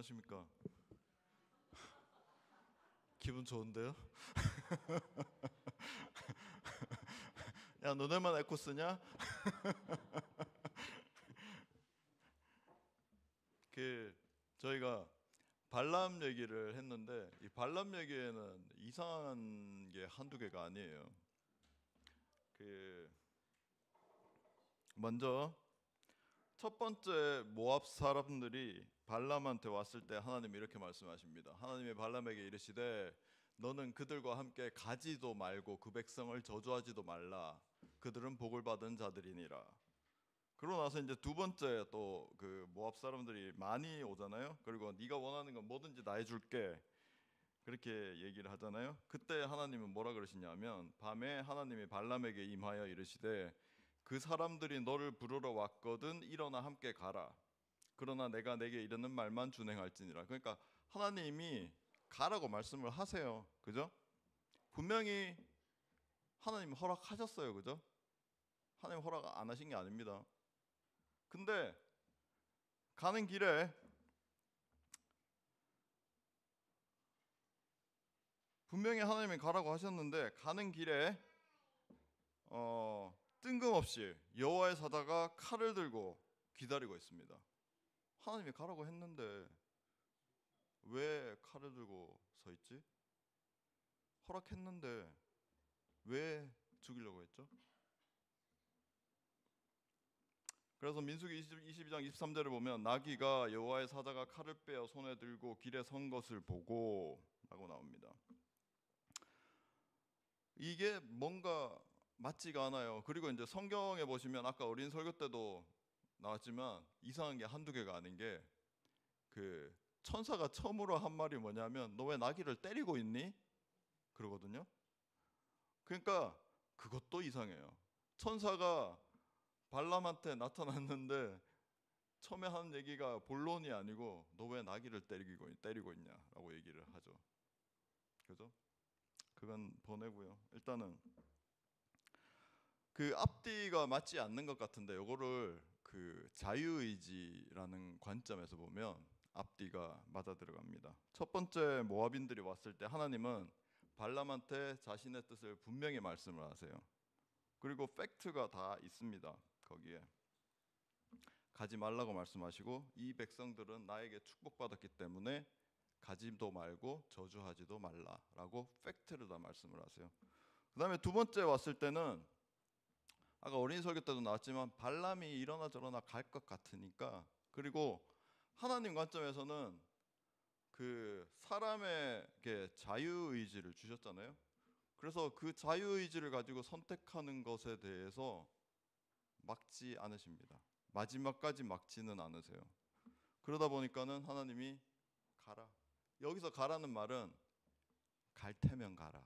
안녕하십니까? 기분 좋은데요? 야, 너네만 에코 쓰냐? 저희가 발람 얘기를 했는데 이 발람 얘기에는 이상한 게 한두 개가 아니에요. 먼저 첫 번째 모압 사람들이 발람한테 왔을 때 하나님이 이렇게 말씀하십니다. 하나님이 발람에게 이르시되 너는 그들과 함께 가지도 말고 그 백성을 저주하지도 말라. 그들은 복을 받은 자들이니라. 그러고 나서 이제 두 번째 또 그 모압 사람들이 많이 오잖아요. 그리고 네가 원하는 건 뭐든지 다 해줄게. 그렇게 얘기를 하잖아요. 그때 하나님은 뭐라 그러시냐면 밤에 하나님이 발람에게 임하여 이르시되 그 사람들이 너를 부르러 왔거든 일어나 함께 가라. 그러나 내가 내게 이르는 말만 준행할지니라. 그러니까 하나님이 가라고 말씀을 하세요. 그죠? 분명히 하나님 허락하셨어요. 그죠? 하나님 허락 안 하신 게 아닙니다. 근데 가는 길에 분명히 하나님이 가라고 하셨는데 가는 길에 뜬금없이 여호와의 사자가 칼을 들고 기다리고 있습니다. 하나님이 가라고 했는데 왜 칼을 들고 서 있지? 허락했는데 왜 죽이려고 했죠? 그래서 민수기 22장 23절을 보면 나귀가 여호와의 사자가 칼을 빼어 손에 들고 길에 선 것을 보고 라고 나옵니다. 이게 뭔가 맞지가 않아요. 그리고 이제 성경에 보시면 아까 어린 설교 때도 나왔지만 이상한 게 한두 개가 아닌 게 그 천사가 처음으로 한 말이 뭐냐면 너 왜 나귀를 때리고 있니? 그러거든요. 그러니까 그것도 이상해요. 천사가 발람한테 나타났는데 처음에 하는 얘기가 본론이 아니고 너 왜 나귀를 때리고 있냐라고 얘기를 하죠. 그죠? 그건 보내고요. 일단은 그 앞뒤가 맞지 않는 것 같은데 요거를 그 자유의지라는 관점에서 보면 앞뒤가 맞아 들어갑니다. 첫 번째 모압인들이 왔을 때 하나님은 발람한테 자신의 뜻을 분명히 말씀을 하세요. 그리고 팩트가 다 있습니다. 거기에 가지 말라고 말씀하시고 이 백성들은 나에게 축복받았기 때문에 가지도 말고 저주하지도 말라라고 팩트를 다 말씀을 하세요. 그 다음에 두 번째 왔을 때는 아까 어린이 설교 때도 나왔지만 발람이 이러나 저러나 갈 것 같으니까 그리고 하나님 관점에서는 그 사람에게 자유의지를 주셨잖아요. 그래서 그 자유의지를 가지고 선택하는 것에 대해서 막지 않으십니다. 마지막까지 막지는 않으세요. 그러다 보니까는 하나님이 가라. 여기서 가라는 말은 갈 테면 가라.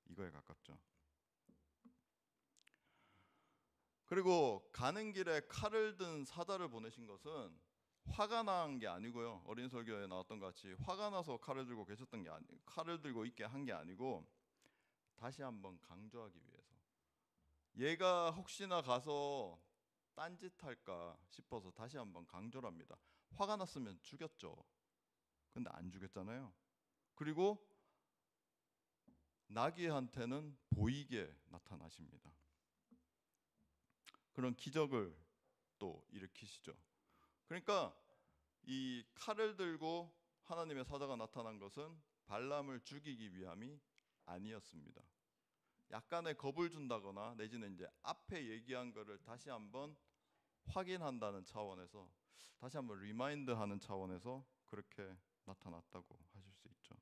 이거에 가깝죠. 그리고 가는 길에 칼을 든 사자를 보내신 것은 화가 난 게 아니고요. 어린 설교에 나왔던 것 같이 화가 나서 칼을 들고 계셨던 게 칼을 들고 있게 한 게 아니고 다시 한번 강조하기 위해서 얘가 혹시나 가서 딴짓 할까 싶어서 다시 한번 강조를 합니다. 화가 났으면 죽였죠. 근데 안 죽였잖아요. 그리고 나귀한테는 보이게 나타나십니다. 그런 기적을 또 일으키시죠. 그러니까 이 칼을 들고 하나님의 사자가 나타난 것은 발람을 죽이기 위함이 아니었습니다. 약간의 겁을 준다거나 내지는 이제 앞에 얘기한 거를 다시 한번 확인한다는 차원에서 다시 한번 리마인드하는 차원에서 그렇게 나타났다고 하실 수 있죠.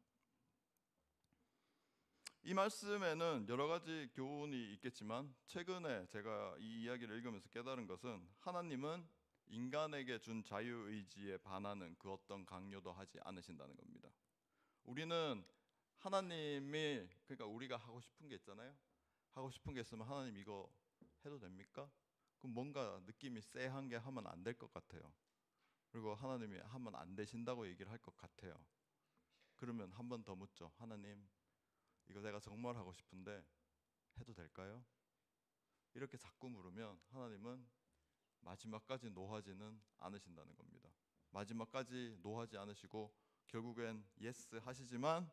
이 말씀에는 여러 가지 교훈이 있겠지만 최근에 제가 이 이야기를 읽으면서 깨달은 것은 하나님은 인간에게 준 자유의지에 반하는 그 어떤 강요도 하지 않으신다는 겁니다. 우리는 하나님이 그러니까 우리가 하고 싶은 게 있잖아요. 하고 싶은 게 있으면 하나님 이거 해도 됩니까? 그럼 뭔가 느낌이 쎄한 게 하면 안 될 것 같아요. 그리고 하나님이 하면 안 되신다고 얘기를 할 것 같아요. 그러면 한 번 더 묻죠. 하나님 이거 내가 정말 하고 싶은데 해도 될까요? 이렇게 자꾸 물으면 하나님은 마지막까지 노하지는 않으신다는 겁니다. 마지막까지 노하지 않으시고 결국엔 예스 하시지만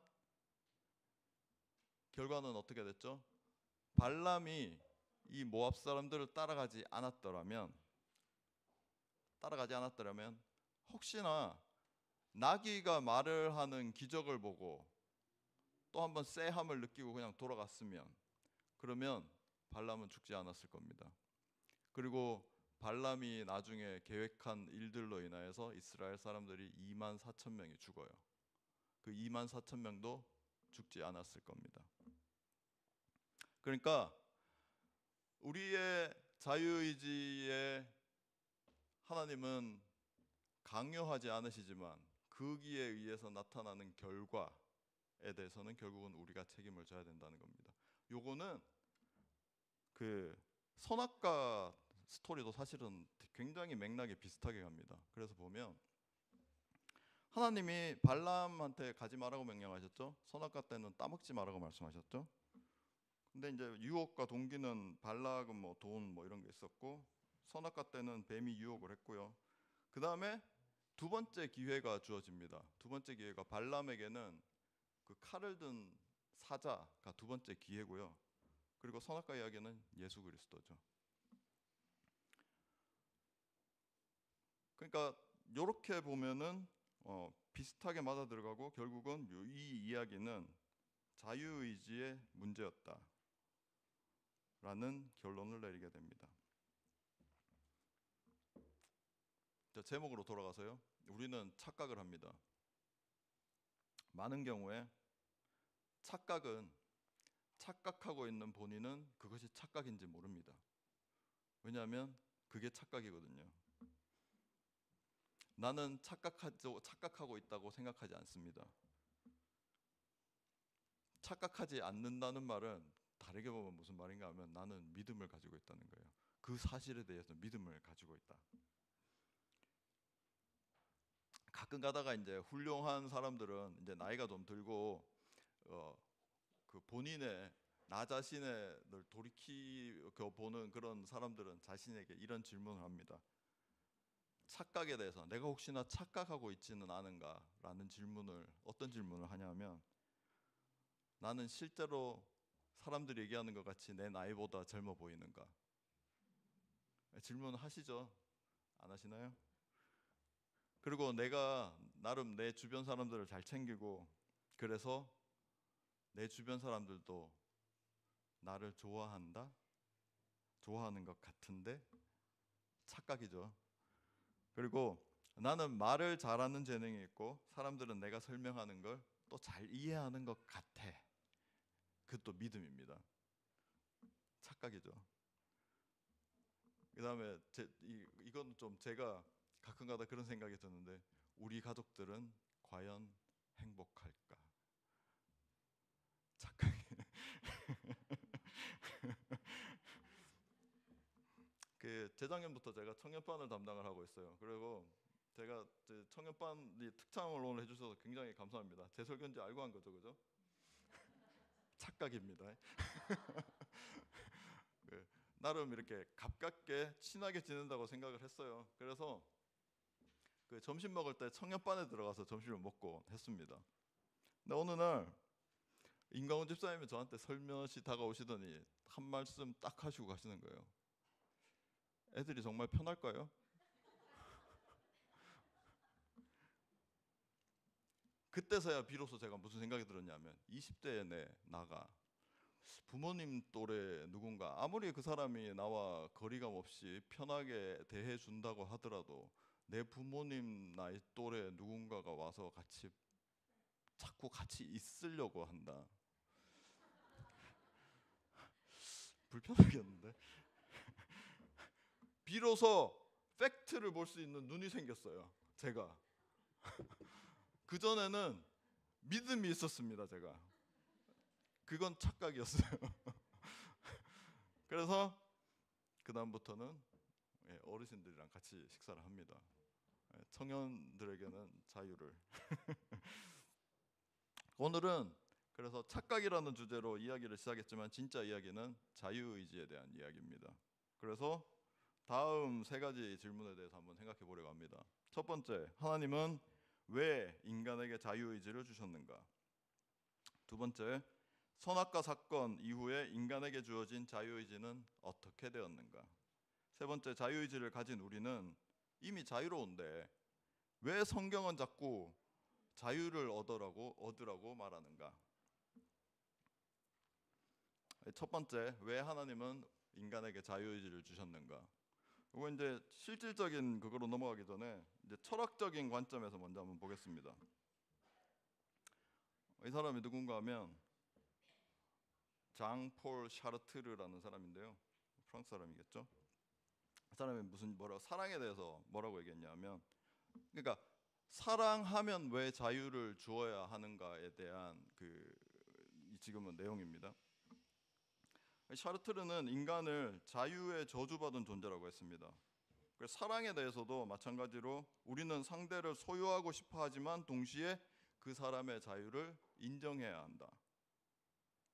결과는 어떻게 됐죠? 발람이 이 모압 사람들을 따라가지 않았더라면 혹시나 나귀가 말을 하는 기적을 보고 또 한번 쎄함을 느끼고 그냥 돌아갔으면 그러면 발람은 죽지 않았을 겁니다. 그리고 발람이 나중에 계획한 일들로 인하여서 이스라엘 사람들이 2만 4천 명이 죽어요. 그 2만 4천 명도 죽지 않았을 겁니다. 그러니까 우리의 자유의지에 하나님은 강요하지 않으시지만 거기에 의해서 나타나는 결과에 대해서는 결국은 우리가 책임을 져야 된다는 겁니다. 요거는 그 선악과 스토리도 사실은 굉장히 맥락이 비슷하게 갑니다. 그래서 보면 하나님이 발람한테 가지 말라고 명령하셨죠. 선악과 때는 따먹지 말라고 말씀하셨죠. 근데 이제 유혹과 동기는 발락은 뭐 돈 뭐 이런 게 있었고 선악과 때는 뱀이 유혹을 했고요. 그 다음에 두 번째 기회가 주어집니다. 두 번째 기회가 발람에게는 그 칼을 든 사자가 두 번째 기회고요. 그리고 선악과 이야기는 예수 그리스도죠. 그러니까 이렇게 보면은 비슷하게 맞아 들어가고 결국은 이 이야기는 자유의지의 문제였다라는 결론을 내리게 됩니다. 자, 제목으로 돌아가서요. 우리는 착각을 합니다. 많은 경우에 착각하고 있는 본인은 그것이 착각인지 모릅니다. 왜냐하면 그게 착각이거든요. 나는 착각하고 있다고 생각하지 않습니다. 착각하지 않는다는 말은 다르게 보면 무슨 말인가 하면 나는 믿음을 가지고 있다는 거예요. 그 사실에 대해서 믿음을 가지고 있다. 가끔 가다가 이제 훌륭한 사람들은 이제 나이가 좀 들고 그 본인의 나 자신을 돌이켜 보는 그런 사람들은 자신에게 이런 질문을 합니다. 착각에 대해서 내가 혹시나 착각하고 있지는 않은가라는 질문을 어떤 질문을 하냐면 나는 실제로 사람들이 얘기하는 것 같이 내 나이보다 젊어 보이는가? 질문을 하시죠? 안 하시나요? 그리고 내가 나름 내 주변 사람들을 잘 챙기고 그래서 내 주변 사람들도 나를 좋아하는 것 같은데 착각이죠. 그리고 나는 말을 잘하는 재능이 있고 사람들은 내가 설명하는 걸 또 잘 이해하는 것 같아. 그것도 믿음입니다. 착각이죠. 그 다음에 이건 좀 제가 가끔가다 그런 생각이 드는데 우리 가족들은 과연 행복할까? 착각이. 그 재작년부터 제가 청년반을 담당을 하고 있어요. 그리고 제가 청년반이 특창을 오늘 해주셔서 굉장히 감사합니다. 제 설교인지 알고 한 거죠, 그죠? 착각입니다. 나름 이렇게 가깝게 친하게 지낸다고 생각을 했어요. 그래서 그 점심 먹을 때 청년반에 들어가서 점심을 먹고 했습니다. 근데 어느 날 임강훈 집사님이 저한테 설며시 다가오시더니 한 말씀 딱 하시고 가시는 거예요. 애들이 정말 편할까요? 그때서야 비로소 제가 무슨 생각이 들었냐면 20대의 나가 부모님 또래 누군가 아무리 그 사람이 나와 거리감 없이 편하게 대해 준다고 하더라도 내 부모님 나이 또래 누군가가 와서 자꾸 같이 있으려고 한다. 불편하겠는데? 비로소 팩트를 볼 수 있는 눈이 생겼어요. 제가 그전에는 믿음이 있었습니다. 제가 그건 착각이었어요. 그래서 그 다음부터는 어르신들이랑 같이 식사를 합니다. 청년들에게는 자유를. 오늘은 그래서 착각이라는 주제로 이야기를 시작했지만 진짜 이야기는 자유의지에 대한 이야기입니다. 그래서 다음 세 가지 질문에 대해서 한번 생각해 보려고 합니다. 첫 번째, 하나님은 왜 인간에게 자유의지를 주셨는가? 두 번째, 선악과 사건 이후에 인간에게 주어진 자유의지는 어떻게 되었는가? 세 번째, 자유의지를 가진 우리는 이미 자유로운데 왜 성경은 자꾸 자유를 얻으라고 말하는가? 첫 번째, 왜 하나님은 인간에게 자유의지를 주셨는가? 이거 이제 실질적인 그거로 넘어가기 전에 이제 철학적인 관점에서 먼저 한번 보겠습니다. 이 사람이 누군가 하면 장 폴 샤르트르라는 사람인데요. 프랑스 사람이겠죠. 이 사람이 사랑에 대해서 뭐라고 얘기했냐면, 그러니까 사랑하면 왜 자유를 주어야 하는가에 대한 지금은 내용입니다. 샤르트르는 인간을 자유에 저주받은 존재라고 했습니다. 그래서 사랑에 대해서도 마찬가지로 우리는 상대를 소유하고 싶어 하지만 동시에 그 사람의 자유를 인정해야 한다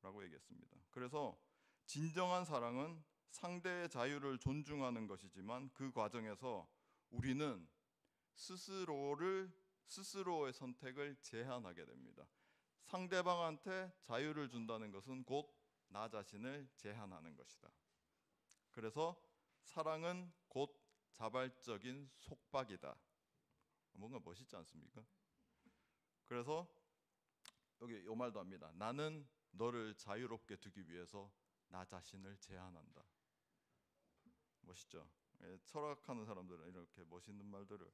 라고 얘기했습니다. 그래서 진정한 사랑은 상대의 자유를 존중하는 것이지만 그 과정에서 우리는 스스로의 선택을 제한하게 됩니다. 상대방한테 자유를 준다는 것은 곧 나 자신을 제한하는 것이다. 그래서 사랑은 곧 자발적인 속박이다. 뭔가 멋있지 않습니까? 그래서 여기 요 말도 합니다. 나는 너를 자유롭게 두기 위해서 나 자신을 제한한다. 멋있죠? 철학하는 사람들은 이렇게 멋있는 말들을,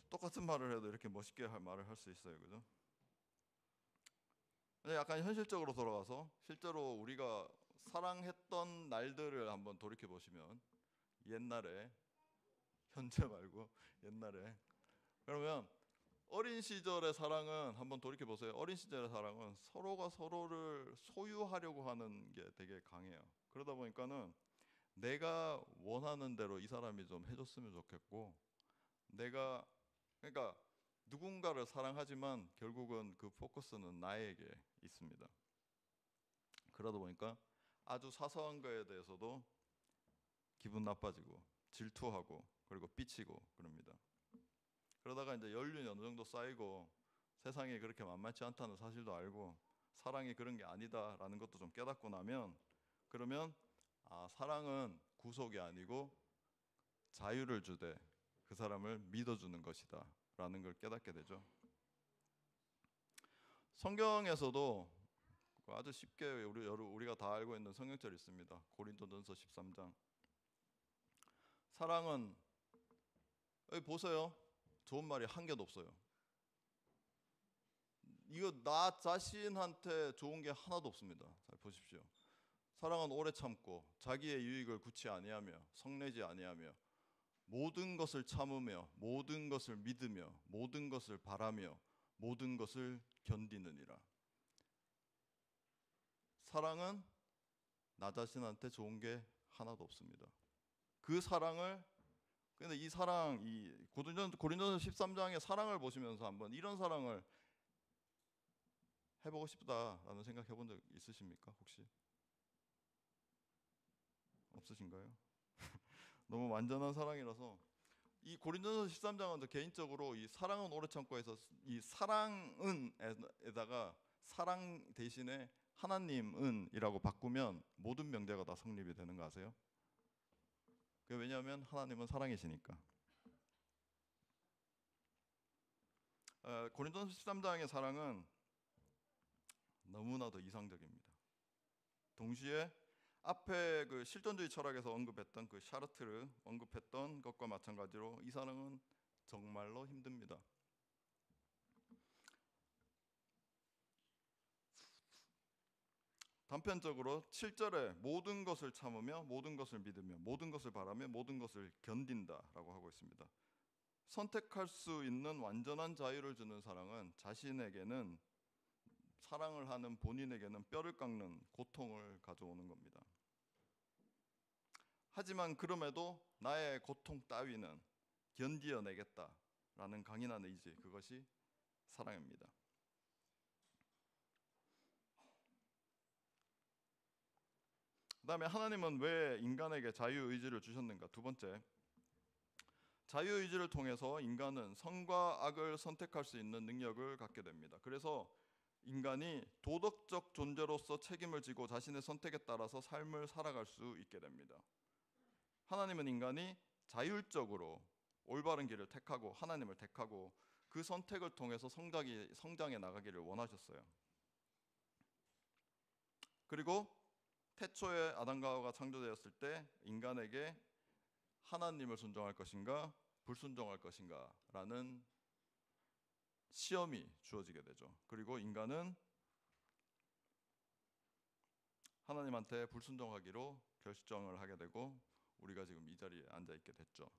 똑같은 말을 해도 이렇게 멋있게 말을 할 수 있어요. 그죠? 약간 현실적으로 돌아가서 실제로 우리가 사랑했던 날들을 한번 돌이켜 보시면, 옛날에, 현재 말고 옛날에, 그러면 어린 시절의 사랑은 한번 돌이켜 보세요. 어린 시절의 사랑은 서로가 서로를 소유하려고 하는 게 되게 강해요. 그러다 보니까는 내가 원하는 대로 이 사람이 좀 해줬으면 좋겠고, 그러니까 누군가를 사랑하지만 결국은 그 포커스는 나에게 있습니다. 그러다 보니까 아주 사소한 거에 대해서도 기분 나빠지고 질투하고 그리고 삐치고 그럽니다. 그러다가 이제 연륜이 어느 정도 쌓이고 세상이 그렇게 만만치 않다는 사실도 알고 사랑이 그런 게 아니다라는 것도 좀 깨닫고 나면, 그러면 사랑은 구속이 아니고 자유를 주되 그 사람을 믿어주는 것이다 라는 걸 깨닫게 되죠. 성경에서도 아주 쉽게 우리가 다 알고 있는 성경절이 있습니다. 고린도전서 13장. 사랑은, 여기 보세요. 좋은 말이 한 개도 없어요. 이거 나 자신한테 좋은 게 하나도 없습니다. 잘 보십시오. 사랑은 오래 참고 자기의 유익을 구치 아니하며 성내지 아니하며 모든 것을 참으며 모든 것을 믿으며 모든 것을 바라며 모든 것을 견디느니라. 사랑은 나 자신한테 좋은 게 하나도 없습니다. 그 사랑을, 근데 이 고린도전서 13장의 사랑을 보시면서 한번 이런 사랑을 해보고 싶다라는 생각 해본 적 있으십니까? 혹시 없으신가요? 너무 완전한 사랑이라서. 이 고린도전서 13장은 개인적으로 이 사랑은 오래 참고 해서 이 사랑은에다가 사랑 대신에 하나님은이라고 바꾸면 모든 명제가 다 성립이 되는 거 아세요? 왜냐하면 하나님은 사랑이시니까. 고린도전서 13장의 사랑은 너무나도 이상적입니다. 동시에 앞에 그 실존주의 철학에서 언급했던 그 샤르트르 언급했던 것과 마찬가지로 이 사랑은 정말로 힘듭니다. 단편적으로 7절에 모든 것을 참으며 모든 것을 믿으며 모든 것을 바라며 모든 것을 견딘다라고 하고 있습니다. 선택할 수 있는 완전한 자유를 주는 사랑은 자신에게는, 사랑을 하는 본인에게는 뼈를 깎는 고통을 가져오는 겁니다. 하지만 그럼에도 나의 고통 따위는 견디어내겠다라는 강인한 의지, 그것이 사랑입니다. 그다음에 하나님은 왜 인간에게 자유의지를 주셨는가? 두 번째, 자유의지를 통해서 인간은 선과 악을 선택할 수 있는 능력을 갖게 됩니다. 그래서 인간이 도덕적 존재로서 책임을 지고 자신의 선택에 따라서 삶을 살아갈 수 있게 됩니다. 하나님은 인간이 자율적으로 올바른 길을 택하고 하나님을 택하고 그 선택을 통해서 성장해 나가기를 원하셨어요. 그리고 태초에 아담과 하와가 창조되었을 때 인간에게 하나님을 순종할 것인가 불순종할 것인가 라는 시험이 주어지게 되죠. 그리고 인간은 하나님한테 불순종하기로 결정을 하게 되고 우리가 지금 이 자리에 앉아 있게 됐죠.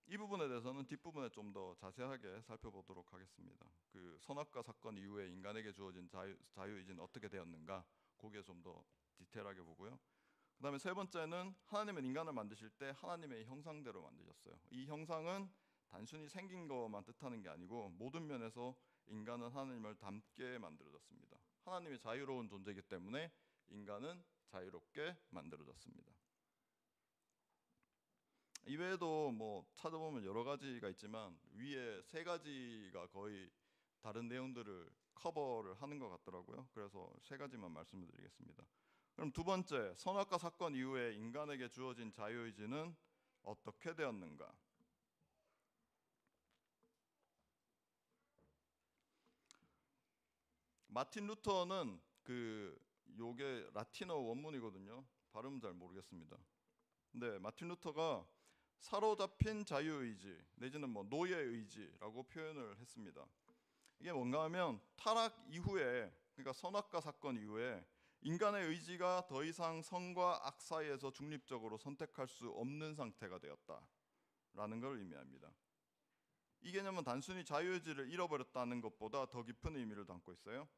이 부분에 대해서는 뒷부분에 좀 더 자세하게 살펴보도록 하겠습니다. 선악과 사건 이후에 인간에게 주어진 자유의지는 어떻게 되었는가, 거기에 좀 더 디테일하게 보고요. 그 다음에 세 번째는 하나님은 인간을 만드실 때 하나님의 형상대로 만드셨어요. 이 형상은 단순히 생긴 것만 뜻하는 게 아니고 모든 면에서 인간은 하나님을 닮게 만들어졌습니다. 하나님이 자유로운 존재이기 때문에 인간은 자유롭게 만들어졌습니다. 이외에도 뭐 찾아보면 여러 가지가 있지만 위에 세 가지가 거의 다른 내용들을 커버를 하는 것 같더라고요. 그래서 세 가지만 말씀을 드리겠습니다. 그럼 두 번째, 선악과 사건 이후에 인간에게 주어진 자유의지는 어떻게 되었는가? 마틴 루터는 요게 라틴어 원문이거든요. 발음 잘 모르겠습니다. 근데 마틴 루터가 사로잡힌 자유의지 내지는 뭐 노예의지라고 표현을 했습니다. 이게 뭔가 하면 타락 이후에, 그러니까 선악과 사건 이후에 인간의 의지가 더 이상 선과 악 사이에서 중립적으로 선택할 수 없는 상태가 되었다라는 걸 의미합니다. 이 개념은 단순히 자유의지를 잃어버렸다는 것보다 더 깊은 의미를 담고 있어요.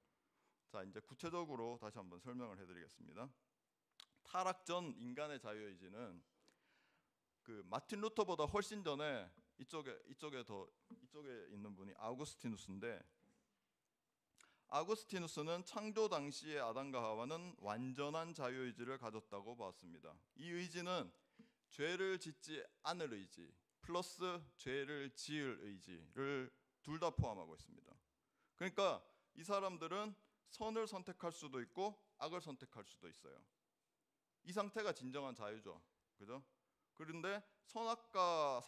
자, 이제 구체적으로 다시 한번 설명을 해드리겠습니다. 타락 전 인간의 자유의지는 마틴 루터보다 훨씬 전에 이쪽에 있는 분이 아우구스티누스인데, 아우구스티누스는 창조 당시의 아담과 하와는 완전한 자유의지를 가졌다고 봤습니다. 이 의지는 죄를 짓지 않을 의지 플러스 죄를 지을 의지를 둘 다 포함하고 있습니다. 그러니까 이 사람들은 선을 선택할 수도 있고 악을 선택할 수도 있어요. 이 상태가 진정한 자유죠. 그죠? 그런데 선악과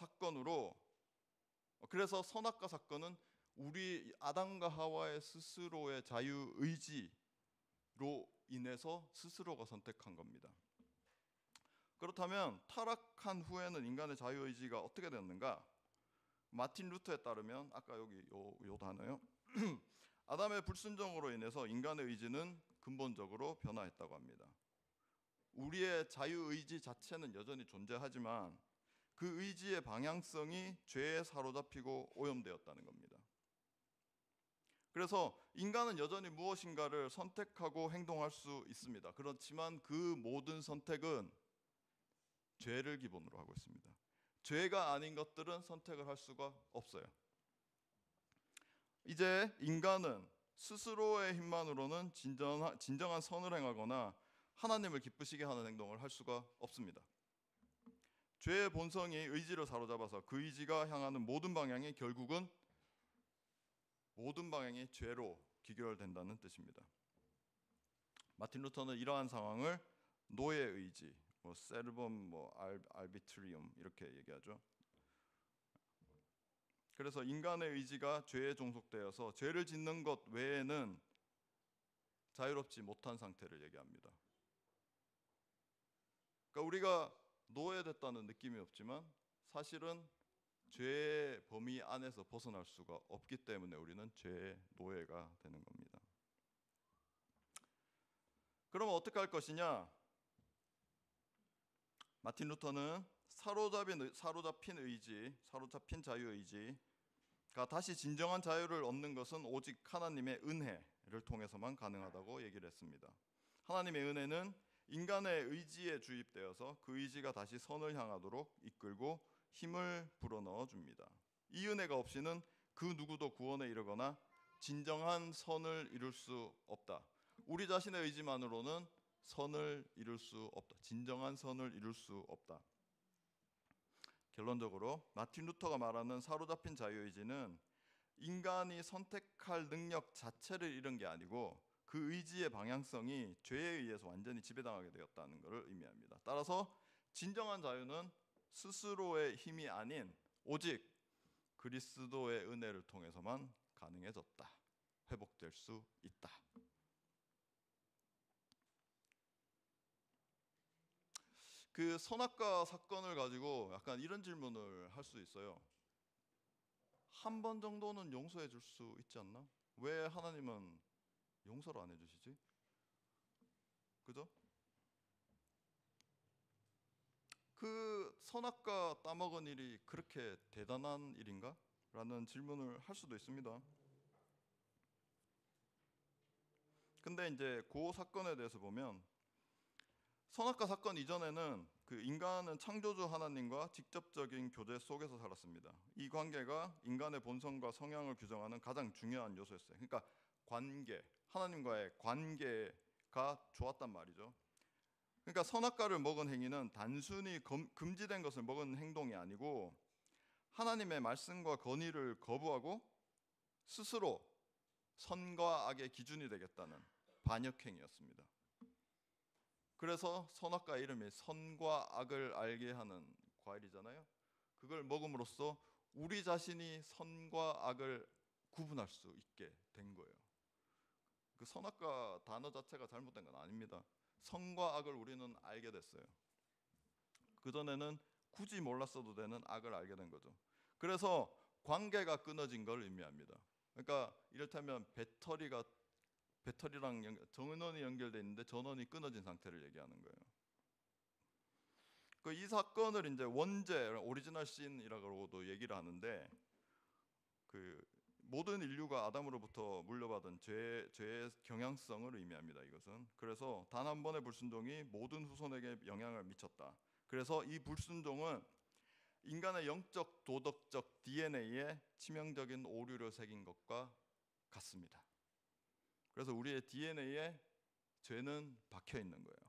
사건은 우리 아담과 하와의 스스로의 자유의지로 인해서 스스로가 선택한 겁니다. 그렇다면 타락한 후에는 인간의 자유의지가 어떻게 되었는가? 마틴 루터에 따르면 아까 여기 요 단어요. 아담의 불순종으로 인해서 인간의 의지는 근본적으로 변화했다고 합니다. 우리의 자유의지 자체는 여전히 존재하지만 그 의지의 방향성이 죄에 사로잡히고 오염되었다는 겁니다. 그래서 인간은 여전히 무엇인가를 선택하고 행동할 수 있습니다. 그렇지만 그 모든 선택은 죄를 기본으로 하고 있습니다. 죄가 아닌 것들은 선택을 할 수가 없어요. 이제 인간은 스스로의 힘만으로는 진정한 선을 행하거나 하나님을 기쁘시게 하는 행동을 할 수가 없습니다. 죄의 본성이 의지를 사로잡아서 그 의지가 향하는 모든 방향이 결국은 죄로 귀결된다는 뜻입니다. 마틴 루터는 이러한 상황을 노예 의지, 세르범, 알비트리움 이렇게 얘기하죠. 그래서 인간의 의지가 죄에 종속되어서 죄를 짓는 것 외에는 자유롭지 못한 상태를 얘기합니다. 그러니까 우리가 노예됐다는 느낌이 없지만 사실은 죄의 범위 안에서 벗어날 수가 없기 때문에 우리는 죄의 노예가 되는 겁니다. 그러면 어떻게 할 것이냐? 마틴 루터는 사로잡힌 자유의지가 다시 진정한 자유를 얻는 것은 오직 하나님의 은혜를 통해서만 가능하다고 얘기를 했습니다. 하나님의 은혜는 인간의 의지에 주입되어서 그 의지가 다시 선을 향하도록 이끌고 힘을 불어넣어 줍니다. 이 은혜가 없이는 그 누구도 구원에 이르거나 진정한 선을 이룰 수 없다. 우리 자신의 의지만으로는 선을 이룰 수 없다. 진정한 선을 이룰 수 없다. 결론적으로 마틴 루터가 말하는 사로잡힌 자유의지는 인간이 선택할 능력 자체를 잃은 게 아니고 그 의지의 방향성이 죄에 의해서 완전히 지배당하게 되었다는 것을 의미합니다. 따라서 진정한 자유는 스스로의 힘이 아닌 오직 그리스도의 은혜를 통해서만 가능해졌다. 회복될 수 있다. 그 선악과 사건을 가지고 약간 이런 질문을 할 수 있어요. 한 번 정도는 용서해 줄 수 있지 않나? 왜 하나님은 용서를 안 해주시지? 그죠? 그 선악과 따먹은 일이 그렇게 대단한 일인가? 라는 질문을 할 수도 있습니다. 근데 이제 그 사건에 대해서 보면 선악과 사건 이전에는 그 인간은 창조주 하나님과 직접적인 교제 속에서 살았습니다. 이 관계가 인간의 본성과 성향을 규정하는 가장 중요한 요소였어요. 그러니까 관계, 하나님과의 관계가 좋았단 말이죠. 그러니까 선악과를 먹은 행위는 단순히 금지된 것을 먹은 행동이 아니고 하나님의 말씀과 건의를 거부하고 스스로 선과 악의 기준이 되겠다는 반역행위였습니다. 그래서 선악과 이름이 선과 악을 알게 하는 과일이잖아요. 그걸 먹음으로써 우리 자신이 선과 악을 구분할 수 있게 된 거예요. 그 선악과 단어 자체가 잘못된 건 아닙니다. 선과 악을 우리는 알게 됐어요. 그전에는 굳이 몰랐어도 되는 악을 알게 된 거죠. 그래서 관계가 끊어진 걸 의미합니다. 그러니까 이를테면 배터리랑 전원이 연결돼 있는데 전원이 끊어진 상태를 얘기하는 거예요. 이 사건을 이제 원죄, 오리지널 신이라고도 얘기를 하는데 그 모든 인류가 아담으로부터 물려받은 죄의 경향성을 의미합니다. 이것은 그래서 단 한 번의 불순종이 모든 후손에게 영향을 미쳤다. 그래서 이 불순종은 인간의 영적 도덕적 DNA에 치명적인 오류를 새긴 것과 같습니다. 그래서 우리의 DNA에 죄는 박혀 있는 거예요.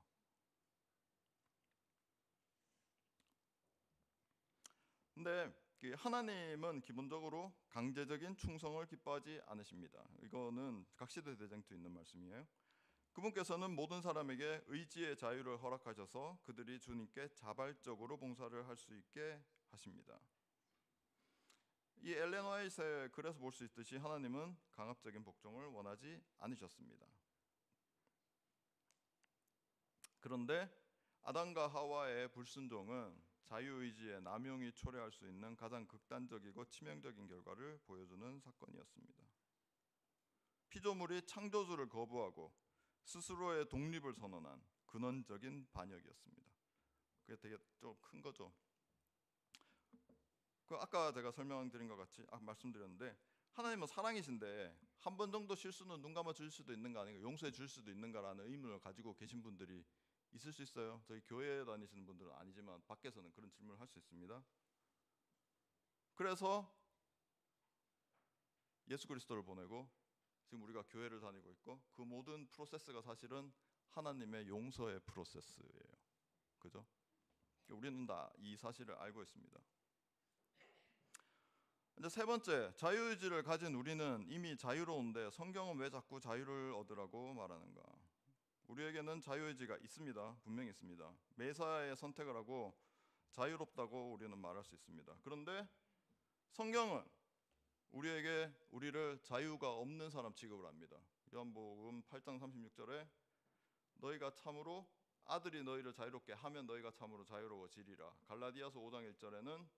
근데 하나님은 기본적으로 강제적인 충성을 기뻐하지 않으십니다. 이거는 각시대 대쟁투 있는 말씀이에요. 그분께서는 모든 사람에게 의지의 자유를 허락하셔서 그들이 주님께 자발적으로 봉사를 할 수 있게 하십니다. 이 엘렌 화이트의 글에서 볼 수 있듯이 하나님은 강압적인 복종을 원하지 않으셨습니다. 그런데 아담과 하와의 불순종은 자유의지의 남용이 초래할 수 있는 가장 극단적이고 치명적인 결과를 보여주는 사건이었습니다. 피조물이 창조주를 거부하고 스스로의 독립을 선언한 근원적인 반역이었습니다. 그게 되게 좀 큰 거죠. 아까 제가 설명드린 것 같이 말씀드렸는데 하나님은 사랑이신데 한 번 정도 실수는 눈 감아 줄 수도 있는 거 아닌가, 용서해 줄 수도 있는가라는 의문을 가지고 계신 분들이 있을 수 있어요. 저희 교회에 다니시는 분들은 아니지만 밖에서는 그런 질문을 할 수 있습니다. 그래서 예수 그리스도를 보내고 지금 우리가 교회를 다니고 있고 그 모든 프로세스가 사실은 하나님의 용서의 프로세스예요. 그죠? 우리는 다 이 사실을 알고 있습니다. 이제 세 번째, 자유의지를 가진 우리는 이미 자유로운데 성경은 왜 자꾸 자유를 얻으라고 말하는가? 우리에게는 자유의지가 있습니다. 분명히 있습니다. 매사에 선택을 하고 자유롭다고 우리는 말할 수 있습니다. 그런데 성경은 우리를 자유가 없는 사람 취급을 합니다. 요한복음 8장 36절에 너희가 참으로 아들이 너희를 자유롭게 하면 너희가 참으로 자유로워지리라. 갈라디아서 5장 1절에는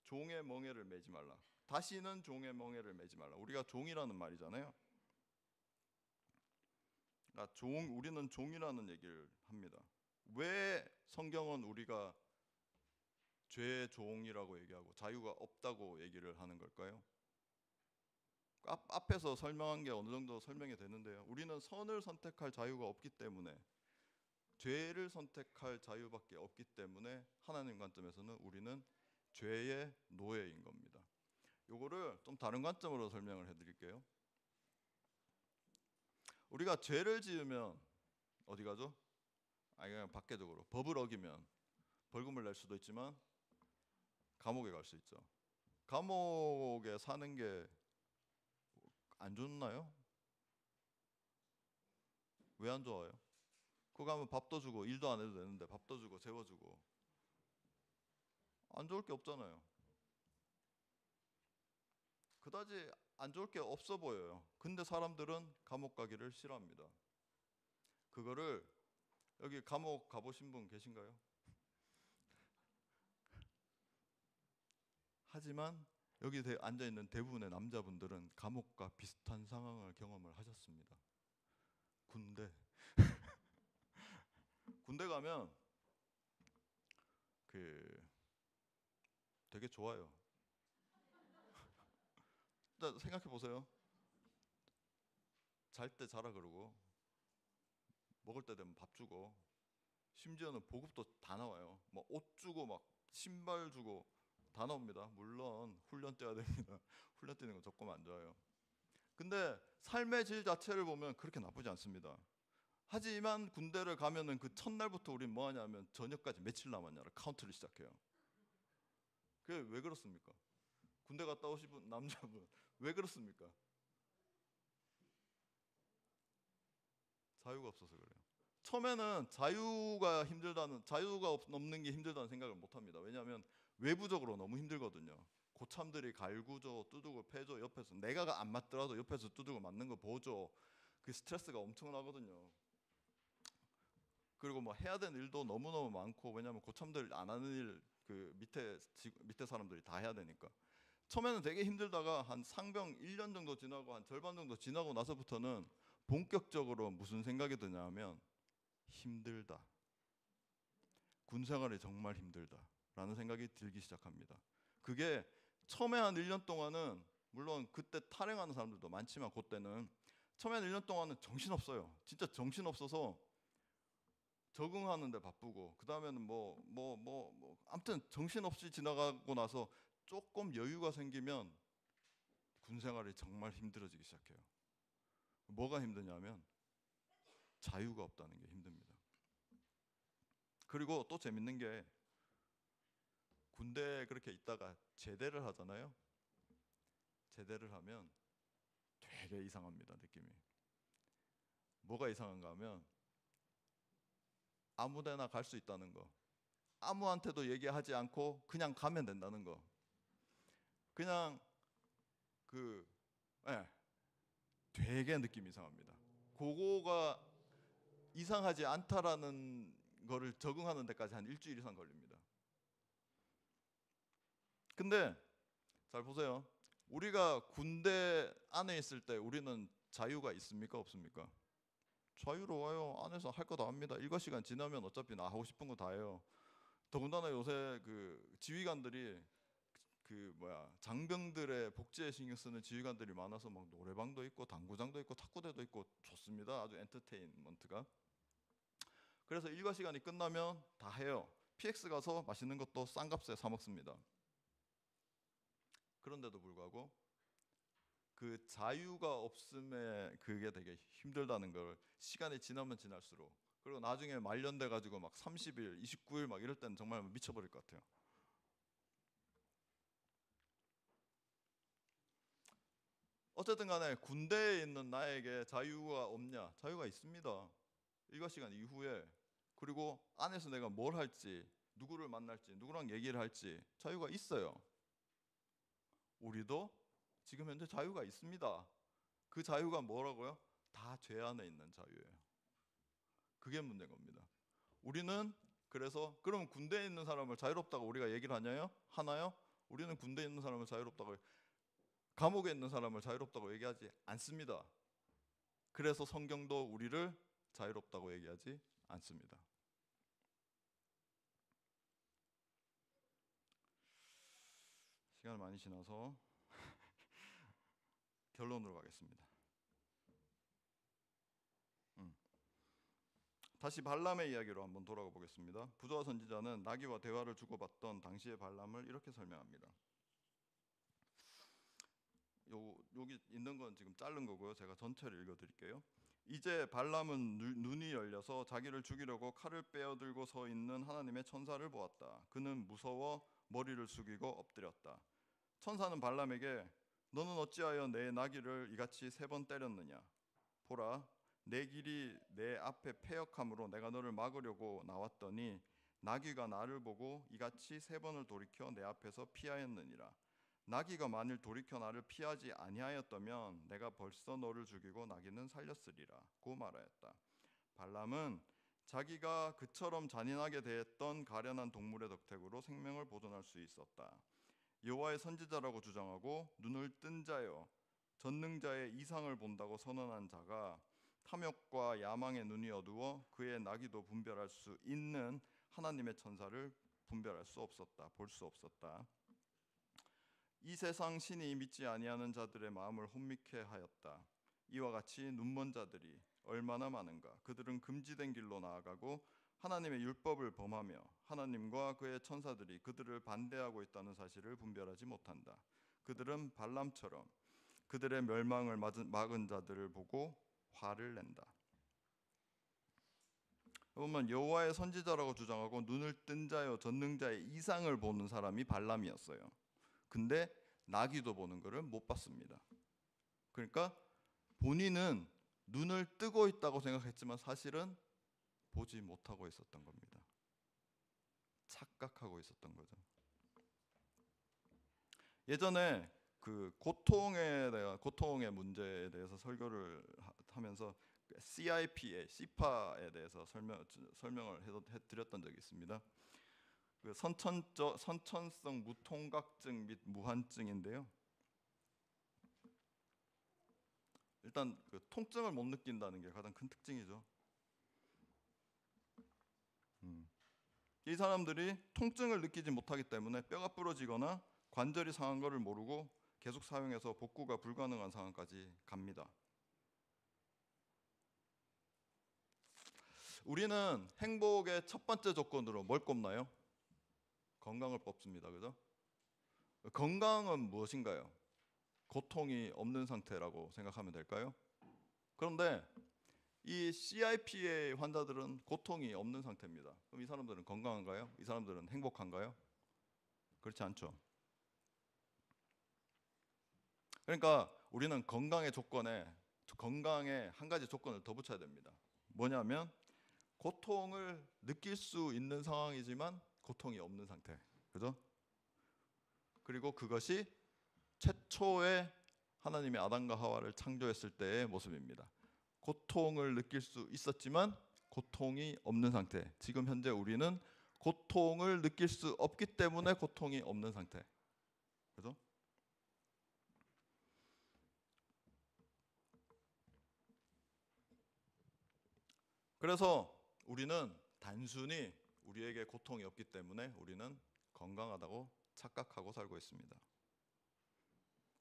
종의 멍에를 매지 말라. 다시는 종의 멍에를 매지 말라. 우리가 종이라는 말이잖아요. 그러니까 우리는 종이라는 얘기를 합니다. 왜 성경은 우리가 죄의 종이라고 얘기하고 자유가 없다고 얘기를 하는 걸까요? 앞에서 설명한 게 어느 정도 설명이 되는데요. 우리는 선을 선택할 자유가 없기 때문에, 죄를 선택할 자유밖에 없기 때문에 하나님 관점에서는 우리는 죄의 노예인 겁니다. 요거를 좀 다른 관점으로 설명을 해드릴게요. 우리가 죄를 지으면 어디 가죠? 그냥 밖에적으로 법을 어기면 벌금을 낼 수도 있지만 감옥에 갈 수 있죠. 감옥에 사는 게 안 좋나요? 왜 안 좋아요? 그거 가면 밥도 주고 일도 안 해도 되는데 밥도 주고 재워주고 안 좋을 게 없잖아요. 그다지 안 좋을 게 없어 보여요. 근데 사람들은 감옥 가기를 싫어합니다. 그거를 여기 감옥 가보신 분 계신가요? 하지만 여기 앉아있는 대부분의 남자분들은 감옥과 비슷한 상황을 경험을 하셨습니다. 군대 가면 그 되게 좋아요. 일단 생각해 보세요. 잘 때 자라 그러고 먹을 때 되면 밥 주고 심지어는 보급도 다 나와요. 뭐 옷 주고 막 신발 주고 다 나옵니다. 물론 훈련 뛰어야 됩니다. 훈련 뛰는 건 조금 안 좋아요. 근데 삶의 질 자체를 보면 그렇게 나쁘지 않습니다. 하지만 군대를 가면은 그 첫날부터 우린 뭐 하냐면 저녁까지 며칠 남았냐를 카운트를 시작해요. 그게 왜 그렇습니까? 군대 갔다 오신 분, 남자분 왜 그렇습니까? 자유가 없어서 그래요. 처음에는 자유가 없는 게 힘들다는 생각을 못 합니다. 왜냐하면 외부적으로 너무 힘들거든요. 고참들이 갈구죠, 두들고 패죠. 옆에서 내가 안 맞더라도 옆에서 두들고 맞는 거 보죠. 그 스트레스가 엄청나거든요. 그리고 뭐 해야 되는 일도 너무너무 많고, 왜냐하면 고참들 안 하는 일 그 밑에 사람들이 다 해야 되니까. 처음에는 되게 힘들다가 한 상병 1년 정도 지나고 한 절반 정도 지나고 나서부터는 본격적으로 무슨 생각이 드냐면 힘들다. 군 생활이 정말 힘들다라는 생각이 들기 시작합니다. 그게 처음에 한 1년 동안은 물론 그때 탈행하는 사람들도 많지만 그때는 처음에 한 1년 동안은 정신없어요. 진짜 정신없어서 적응하는데 바쁘고 그 다음에는 아무튼 정신없이 지나가고 나서 조금 여유가 생기면 군 생활이 정말 힘들어지기 시작해요. 뭐가 힘드냐면 자유가 없다는 게 힘듭니다. 그리고 또 재밌는 게 군대에 그렇게 있다가 제대를 하잖아요. 제대를 하면 되게 이상합니다. 느낌이. 뭐가 이상한가 하면 아무 데나 갈 수 있다는 거. 아무한테도 얘기하지 않고 그냥 가면 된다는 거. 그냥 예, 되게 느낌이 이상합니다. 그거가 이상하지 않다라는 거를 적응하는 데까지 한 일주일 이상 걸립니다. 근데 잘 보세요. 우리가 군대 안에 있을 때 우리는 자유가 있습니까? 없습니까? 자유로워요. 안에서 할 거 다 합니다. 일과 시간 지나면 어차피 나 하고 싶은 거 다 해요. 더군다나 요새 그 지휘관들이 장병들의 복지에 신경 쓰는 지휘관들이 많아서 막 노래방도 있고 당구장도 있고 탁구대도 있고 좋습니다. 아주 엔터테인먼트가. 그래서 일과 시간이 끝나면 다 해요. PX 가서 맛있는 것도 싼 값에 사 먹습니다. 그런데도 불구하고 그 자유가 없음에 그게 되게 힘들다는 걸 시간이 지나면 지날수록, 그리고 나중에 말년돼 가지고 막 30일, 29일 막 이럴 때는 정말 미쳐버릴 것 같아요. 어쨌든 간에 군대에 있는 나에게 자유가 없냐? 자유가 있습니다. 일과 시간 이후에, 그리고 안에서 내가 뭘 할지, 누구를 만날지, 누구랑 얘기를 할지 자유가 있어요. 우리도 지금 현재 자유가 있습니다. 그 자유가 뭐라고요? 다 죄 안에 있는 자유예요. 그게 문제인 겁니다. 우리는 그래서 그럼 군대에 있는 사람을 자유롭다고 우리가 얘기를 하나요? 우리는 군대에 있는 사람을 자유롭다고, 감옥에 있는 사람을 자유롭다고 얘기하지 않습니다. 그래서 성경도 우리를 자유롭다고 얘기하지 않습니다. 시간이 많이 지나서 결론으로 가겠습니다. 다시 발람의 이야기로 한번 돌아가 보겠습니다. 부조와 선지자는 나귀와 대화를 주고받던 당시의 발람을 이렇게 설명합니다. 여기 있는 건 지금 자른 거고요. 제가 전체를 읽어드릴게요. 이제 발람은 눈이 열려서 자기를 죽이려고 칼을 빼어들고 서 있는 하나님의 천사를 보았다. 그는 무서워 머리를 숙이고 엎드렸다. 천사는 발람에게 너는 어찌하여 내 나귀를 이같이 3번 때렸느냐? 보라, 내 길이 내 앞에 패역함으로 내가 너를 막으려고 나왔더니 나귀가 나를 보고 이같이 3번을 돌이켜 내 앞에서 피하였느니라. 나귀가 만일 돌이켜 나를 피하지 아니하였다면 내가 벌써 너를 죽이고 나귀는 살렸으리라 고 말하였다. 발람은 자기가 그처럼 잔인하게 대했던 가련한 동물의 덕택으로 생명을 보존할 수 있었다. 여호와의 선지자라고 주장하고 눈을 뜬 자여 전능자의 이상을 본다고 선언한 자가 탐욕과 야망의 눈이 어두워 그의 나귀도 분별할 수 있는 하나님의 천사를 분별할 수 없었다. 볼 수 없었다. 이 세상 신이 믿지 아니하는 자들의 마음을 혼미케 하였다. 이와 같이 눈먼 자들이 얼마나 많은가. 그들은 금지된 길로 나아가고 하나님의 율법을 범하며 하나님과 그의 천사들이 그들을 반대하고 있다는 사실을 분별하지 못한다. 그들은 발람처럼 그들의 멸망을 막은 자들을 보고 화를 낸다. 보면 여호와의 선지자라고 주장하고 눈을 뜬 자여 전능자의 이상을 보는 사람이 발람이었어요. 근데 나귀도 보는 것을 못 봤습니다. 그러니까 본인은 눈을 뜨고 있다고 생각했지만 사실은 보지 못하고 있었던 겁니다. 착각하고 있었던 거죠. 예전에 그 고통의 문제에 대해서 설교를 하면서 CIPA에 대해서 설명을 해드렸던 적이 있습니다. 그 선천성 무통각증 및 무한증인데요. 일단 그 통증을 못 느낀다는 게 가장 큰 특징이죠. 이 사람들이 통증을 느끼지 못하기 때문에 뼈가 부러지거나 관절이 상한 것을 모르고 계속 사용해서 복구가 불가능한 상황까지 갑니다. 우리는 행복의 첫 번째 조건으로 뭘 꼽나요? 건강을 뽑습니다. 그죠? 건강은 무엇인가요? 고통이 없는 상태라고 생각하면 될까요? 그런데 이 CIPA 환자들은 고통이 없는 상태입니다. 그럼 이 사람들은 건강한가요? 이 사람들은 행복한가요? 그렇지 않죠. 그러니까 우리는 건강의 한 가지 조건을 더 붙여야 됩니다. 뭐냐면 고통을 느낄 수 있는 상황이지만 고통이 없는 상태. 그죠? 그리고 그것이 최초의 하나님이 아담과 하와를 창조했을 때의 모습입니다. 고통을 느낄 수 있었지만 고통이 없는 상태. 지금 현재 우리는 고통을 느낄 수 없기 때문에 고통이 없는 상태. 그죠? 그래서 우리는 단순히 우리에게 고통이 없기 때문에 우리는 건강하다고 착각하고 살고 있습니다.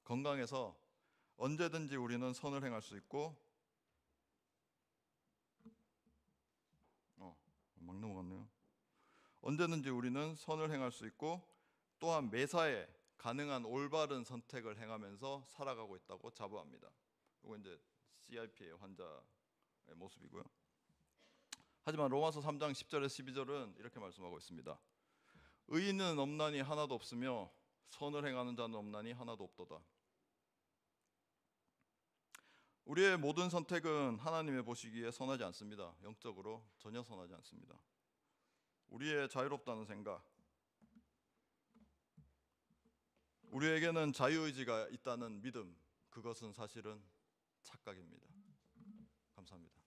건강해서 언제든지 우리는 선을 행할 수 있고 막 넘어갔네요. 언제든지 우리는 선을 행할 수 있고 또한 매사에 가능한 올바른 선택을 행하면서 살아가고 있다고 자부합니다. 이거 이제 CIPA 환자의 모습이고요. 하지만 로마서 3장 10절에서 12절은 이렇게 말씀하고 있습니다. 의인은 없나니 하나도 없으며 선을 행하는 자는 없나니 하나도 없도다. 우리의 모든 선택은 하나님의 보시기에 선하지 않습니다. 영적으로 전혀 선하지 않습니다. 우리의 자유롭다는 생각, 우리에게는 자유의지가 있다는 믿음, 그것은 사실은 착각입니다. 감사합니다.